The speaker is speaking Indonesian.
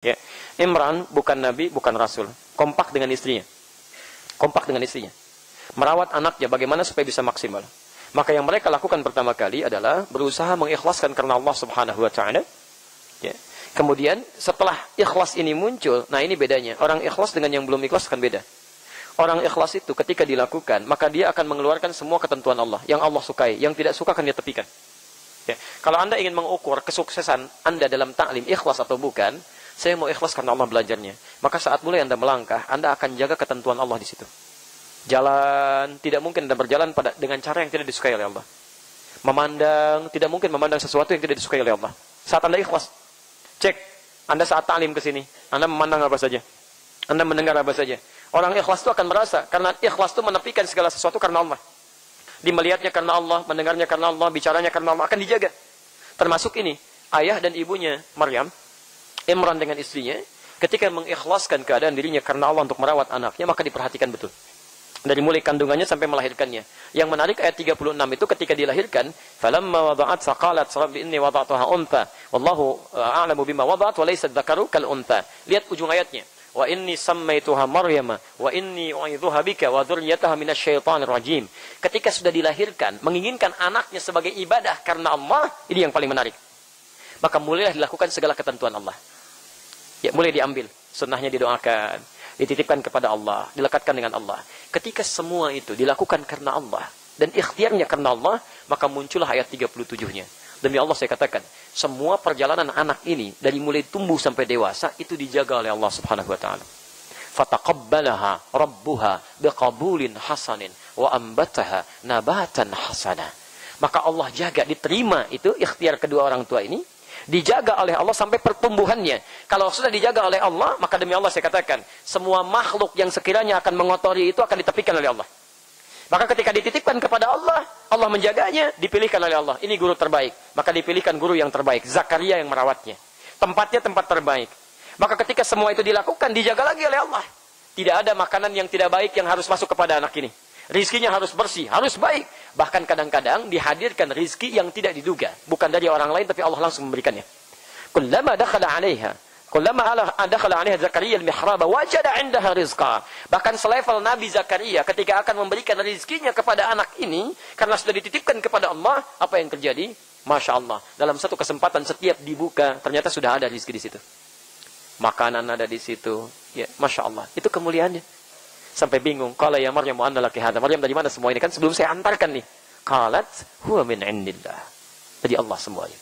Ya. Imran bukan nabi, bukan rasul. Kompak dengan istrinya. Kompak dengan istrinya. Merawat anaknya bagaimana supaya bisa maksimal. Maka yang mereka lakukan pertama kali adalah berusaha mengikhlaskan karena Allah Subhanahu wa taala. Ya. Kemudian setelah ikhlas ini muncul, nah ini bedanya. Orang ikhlas dengan yang belum ikhlas kan beda. Orang ikhlas itu ketika dilakukan, maka dia akan mengeluarkan semua ketentuan Allah. Yang Allah sukai, yang tidak suka akan dia tepikan. Ya. Kalau Anda ingin mengukur kesuksesan Anda dalam ta'lim, ikhlas atau bukan, saya mau ikhlas karena Allah belajarnya. Maka saat mulai Anda melangkah, Anda akan jaga ketentuan Allah di situ. Jalan, tidak mungkin Anda berjalan dengan cara yang tidak disukai oleh Allah. Memandang, tidak mungkin memandang sesuatu yang tidak disukai oleh Allah. Saat Anda ikhlas, cek, Anda saat ta'lim ke sini, Anda memandang apa saja. Anda mendengar apa saja. Orang ikhlas itu akan merasa, karena ikhlas itu menepikan segala sesuatu karena Allah. Melihatnya karena Allah, mendengarnya karena Allah, bicaranya karena Allah, akan dijaga. Termasuk ini, ayah dan ibunya Maryam, Imran dengan istrinya, ketika mengikhlaskan keadaan dirinya karena Allah untuk merawat anaknya, maka diperhatikan betul. Dari mulai kandungannya sampai melahirkannya. Yang menarik ayat 36 itu ketika dilahirkan, falamma wada'at saqalat rabbi inni wada'tuha untha wallahu a'lamu bima wada'at wa laysa dzakaru kal untha. Lihat ujung ayatnya. Wa inni sammaituha Maryama wa inni u'idzuha bika wa dzurriyyataha minasyaitonir rajim. Ketika sudah dilahirkan, menginginkan anaknya sebagai ibadah karena Allah, ini yang paling menarik. Maka mulailah dilakukan segala ketentuan Allah. Ya, mulai diambil, sunnahnya didoakan, dititipkan kepada Allah, dilekatkan dengan Allah. Ketika semua itu dilakukan karena Allah dan ikhtiarnya karena Allah, maka muncullah ayat 37-nya. Demi Allah saya katakan, semua perjalanan anak ini dari mulai tumbuh sampai dewasa itu dijaga oleh Allah Subhanahu wa taala. Fataqabbalaha rabbuha biqabulin hasanin wa ambataha nabatan hasana. Maka Allah jaga, diterima itu ikhtiar kedua orang tua ini. Dijaga oleh Allah sampai pertumbuhannya. Kalau sudah dijaga oleh Allah, maka demi Allah saya katakan, semua makhluk yang sekiranya akan mengotori itu akan ditepikan oleh Allah. Maka ketika dititipkan kepada Allah, Allah menjaganya, dipilihkan oleh Allah. Ini guru terbaik. Maka dipilihkan guru yang terbaik. Zakaria yang merawatnya. Tempatnya tempat terbaik. Maka ketika semua itu dilakukan, dijaga lagi oleh Allah. Tidak ada makanan yang tidak baik yang harus masuk kepada anak ini. Rizkinya harus bersih, harus baik. Bahkan kadang-kadang dihadirkan rizki yang tidak diduga. Bukan dari orang lain, tapi Allah langsung memberikannya. Kullama dakhala 'alaiha, kullama dakhala 'alaiha Zakaria al-mihraba, wajada 'indaha rizqa. Bahkan selevel Nabi Zakaria ketika akan memberikan rizkinya kepada anak ini, karena sudah dititipkan kepada Allah, apa yang terjadi? Masya Allah. Dalam satu kesempatan setiap dibuka, ternyata sudah ada rizki di situ. Makanan ada di situ. Ya, Masya Allah. Itu kemuliaannya. Sampai bingung. Qala ya Maryam wa anna laki hadza. Maryam dari mana semua ini? Kan sebelum saya antarkan nih. Qalat huwa min indillah. Dari Allah semuanya.